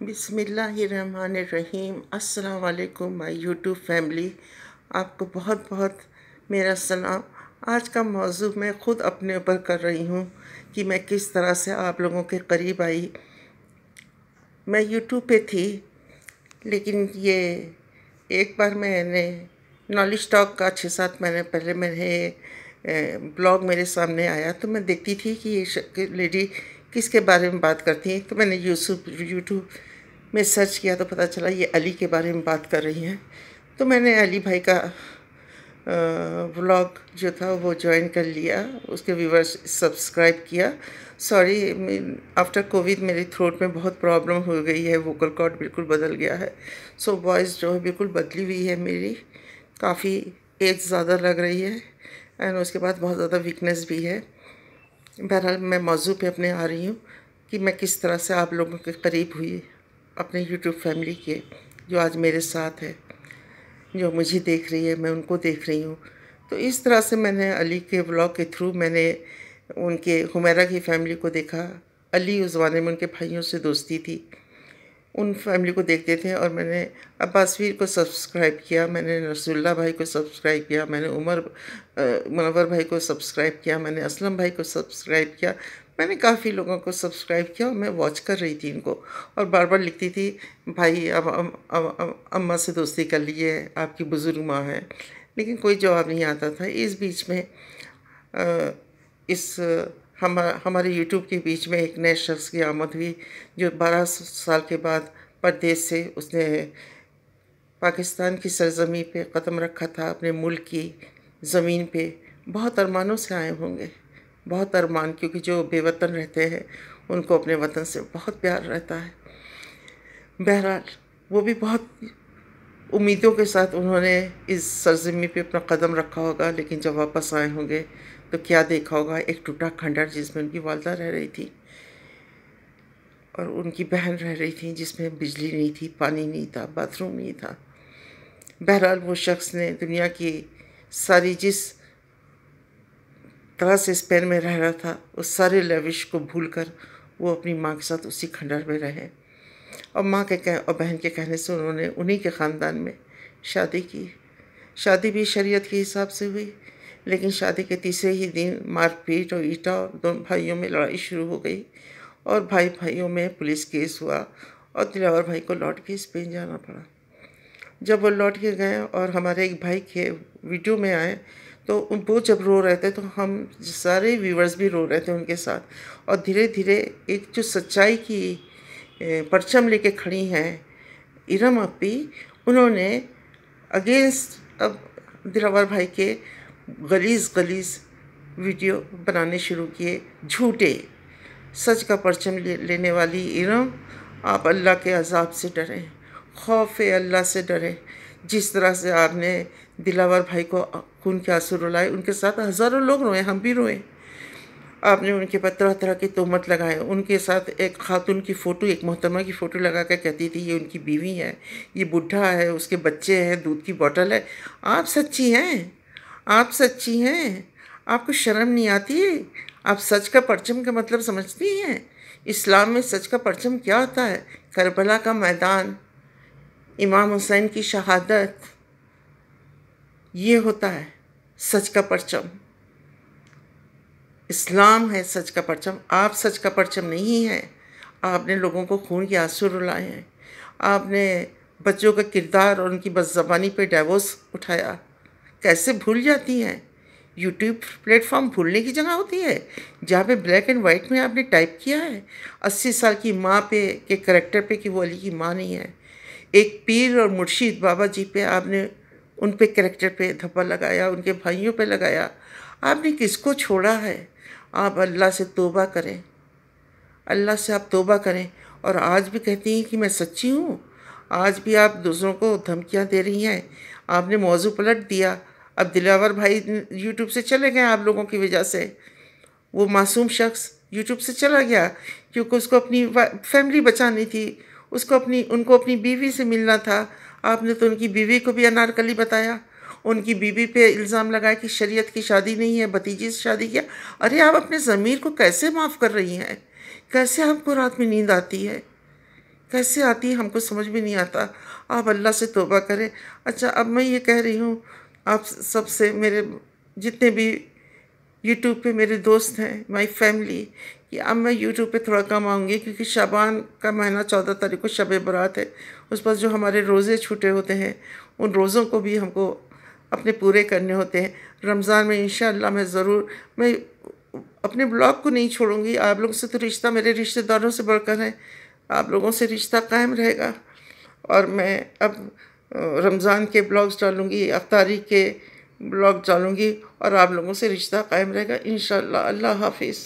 बिस्मिल्लाहिर्रहमानिर्रहीम। अस्सलाम वालेकुम माय यूट्यूब फैमिली। आपको बहुत बहुत मेरा सलाम। आज का मौजू मैं ख़ुद अपने ऊपर कर रही हूँ कि मैं किस तरह से आप लोगों के करीब आई। मैं यूट्यूब पे थी, लेकिन ये एक बार मैंने नॉलेज टॉक का 6-7 महीने पहले ब्लॉग मेरे सामने आया, तो मैं देखती थी कि ये लेडी किसके बारे में बात करती हैं। तो मैंने यूट्यूब में सर्च किया तो पता चला ये अली के बारे में बात कर रही हैं। तो मैंने अली भाई का व्लॉग जो था वो ज्वाइन कर लिया, उसके व्यूवर्स सब्सक्राइब किया। सॉरी, आफ्टर कोविड मेरी थ्रोट में बहुत प्रॉब्लम हो गई है, वोकल कॉर्ड बिल्कुल बदल गया है। सो वॉइस जो है बिल्कुल बदली हुई है मेरी, काफ़ी एज ज़्यादा लग रही है एंड उसके बाद बहुत ज़्यादा वीकनेस भी है। बहरहाल मैं मौजू पे अपने आ रही हूँ कि मैं किस तरह से आप लोगों के करीब हुई, अपने यूट्यूब फैमिली के जो आज मेरे साथ है, जो मुझे देख रही है, मैं उनको देख रही हूँ। तो इस तरह से मैंने अली के व्लॉग के थ्रू मैंने उनके हुमैरा की फैमिली को देखा। अली उस ज़माने में उनके भाइयों से दोस्ती थी, उन फैमिली को देखते थे। और मैंने अब्बासवीर को सब्सक्राइब किया, मैंने रसूलुल्लाह भाई को सब्सक्राइब किया, मैंने मुनव्वर भाई को सब्सक्राइब किया, मैंने असलम भाई को सब्सक्राइब किया, मैंने काफ़ी लोगों को सब्सक्राइब किया। और मैं वॉच कर रही थी इनको और बार बार लिखती थी, भाई अब अम्मा से दोस्ती कर लीजिए, आपकी बुज़ुर्ग माँ है, लेकिन कोई जवाब नहीं आता था। इस बीच में हमारे यूट्यूब के बीच में एक नए शख्स की आमद हुई, जो 12 साल के बाद परदेश से उसने पाकिस्तान की सरजमी पे कदम रखा था, अपने मुल्क की ज़मीन पे। बहुत अरमानों से आए होंगे, बहुत अरमान, क्योंकि जो बेवतन रहते हैं उनको अपने वतन से बहुत प्यार रहता है। बहरहाल वो भी बहुत उम्मीदों के साथ उन्होंने इस सरजमी पे अपना कदम रखा होगा, लेकिन जब वापस आए होंगे तो क्या देखा होगा, एक टूटा खंडर जिसमें उनकी वालदा रह रही थी और उनकी बहन रह रही थी, जिसमें बिजली नहीं थी, पानी नहीं था, बाथरूम नहीं था। बहरहाल वो शख्स ने दुनिया की सारी जिस तरह से स्पेन में रह रहा था, उस सारे लविश को भूलकर वो अपनी माँ के साथ उसी खंडर में रहे। और माँ के और बहन के कहने से उन्होंने उन्हीं के ख़ानदान में शादी की। शादी भी शरीयत के हिसाब से हुई, लेकिन शादी के तीसरे ही दिन मारपीट और ईटा और दोनों भाइयों में लड़ाई शुरू हो गई और भाइयों में पुलिस केस हुआ और दिलावर भाई को लौट के स्पेन जाना पड़ा। जब वो लौट के गए और हमारे एक भाई के वीडियो में आए, तो वो जब रो रहे थे तो हम सारे व्यूवर्स भी रो रहे थे उनके साथ। और धीरे धीरे एक जो सच्चाई की परचम लेके खड़ी हैं इरम अपी, उन्होंने अगेंस्ट अब दिलावर भाई के गलीज़ वीडियो बनाने शुरू किए, झूठे। सच का परचम लेने वाली इरम, आप अल्लाह के अज़ाब से डरें, खौफ अल्लाह से डरें। जिस तरह से आपने दिलावर भाई को खून के आंसू रुलाए, उनके साथ हज़ारों लोग रोए, हम भी रोए। आपने उनके पर तरह तरह की तोहमत लगाए। उनके साथ एक खातून की फ़ोटो, एक मोहतरमा की फ़ोटो लगा कर कहती थी ये उनकी बीवी है, ये बुढ़ा है, उसके बच्चे हैं, दूध की बोतल है। आप सच्ची हैं? आप सच्ची हैं? आपको शर्म नहीं आती है? आप सच का परचम का मतलब समझती हैं? इस्लाम में सच का परचम क्या होता है? करबला का मैदान, इमाम हुसैन की शहादत, ये होता है सच का परचम। इस्लाम है सच का परचम। आप सच का परचम नहीं है। आपने लोगों को खून के आंसू रुलाए हैं, आपने बच्चों का किरदार और उनकी बदज़बानी पे डाइवोर्स उठाया। कैसे भूल जाती हैं? यूट्यूब प्लेटफॉर्म भूलने की जगह होती है, जहाँ पे ब्लैक एंड वाइट में आपने टाइप किया है 80 साल की माँ पे के करैक्टर पे कि वो अली की माँ नहीं है। एक पीर और मुर्शिद बाबा जी पे आपने उन पे करैक्टर पे धब्बा लगाया, उनके भाइयों पे लगाया। आपने किसको छोड़ा है? आप अल्लाह से तौबा करें, अल्लाह से आप तौबा करें। और आज भी कहती हैं कि मैं सच्ची हूँ, आज भी आप दूसरों को धमकियाँ दे रही हैं। आपने मौजू पलट दिया। अब दिलावर भाई यूट्यूब से चले गए आप लोगों की वजह से। वो मासूम शख्स यूट्यूब से चला गया क्योंकि उसको अपनी फैमिली बचानी थी, उनको अपनी बीवी से मिलना था। आपने तो उनकी बीवी को भी अनारकली बताया, उनकी बीवी पे इल्ज़ाम लगाया कि शरीयत की शादी नहीं है, भतीजी से शादी किया। अरे आप अपने ज़मीर को कैसे माफ़ कर रही हैं? कैसे आपको रात में नींद आती है? कैसे आती है हमको समझ में नहीं आता। आप अल्लाह से तौबा करें। अच्छा, अब मैं ये कह रही हूँ आप सबसे, मेरे जितने भी यूट्यूब पे मेरे दोस्त हैं, माय फैमिली, कि अब मैं यूट्यूब पे थोड़ा कम आऊँगी क्योंकि शाबान का महीना 14 तारीख को शब बारात है। उस पर जो हमारे रोज़े छूटे होते हैं उन रोज़ों को भी हमको अपने पूरे करने होते हैं। रमज़ान में इंशाअल्लाह मैं अपने ब्लॉग को नहीं छोड़ूंगी। आप लोगों से तो रिश्ता मेरे रिश्तेदारों से बढ़कर है, आप लोगों से रिश्ता कायम रहेगा। और मैं अब रमज़ान के ब्लॉग्स डालूँगी, अफ्तारी के ब्लॉग डालूँगी और आप लोगों से रिश्ता कायम रहेगा इंशाअल्लाह। अल्लाह हाफ़िज़।